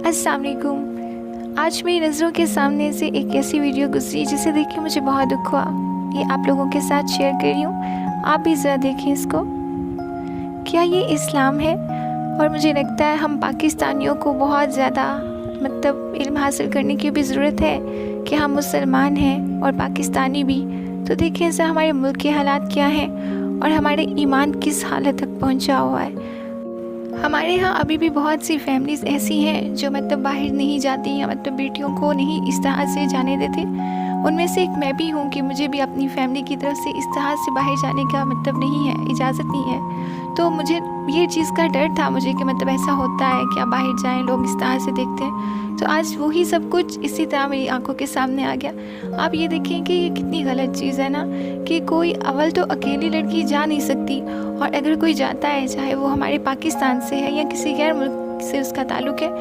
अस्सलाम वालेकुम। आज मेरी नज़रों के सामने से एक ऐसी वीडियो गुजरी जिसे देख के मुझे बहुत दुख हुआ। ये आप लोगों के साथ शेयर कर रही हूँ, आप भी ज़रा देखें इसको। क्या ये इस्लाम है? और मुझे लगता है हम पाकिस्तानियों को बहुत ज़्यादा इल्म हासिल करने की भी ज़रूरत है कि हम मुसलमान हैं और पाकिस्तानी भी। तो देखें सर हमारे मुल्क के हालात क्या हैं और हमारे ईमान किस हालत तक पहुँचा हुआ है। हमारे यहाँ अभी भी बहुत सी फैमिलीज़ ऐसी हैं जो बाहर नहीं जाती या बेटियों को नहीं इस तरह से जाने देते। उनमें से एक मैं भी हूँ कि मुझे भी अपनी फैमिली की तरफ से इस तरह से बाहर जाने का नहीं है, इजाज़त नहीं है। तो मुझे ये चीज़ का डर था मुझे कि ऐसा होता है कि आप बाहर जाएं, लोग इस तरह से देखते हैं। तो आज वही सब कुछ इसी तरह मेरी आंखों के सामने आ गया। आप ये देखें कि ये कितनी गलत चीज़ है ना, कि कोई अव्वल तो अकेली लड़की जा नहीं सकती, और अगर कोई जाता है चाहे वो हमारे पाकिस्तान से है या किसी गैर मुल्क से उसका ताल्लुक़ है,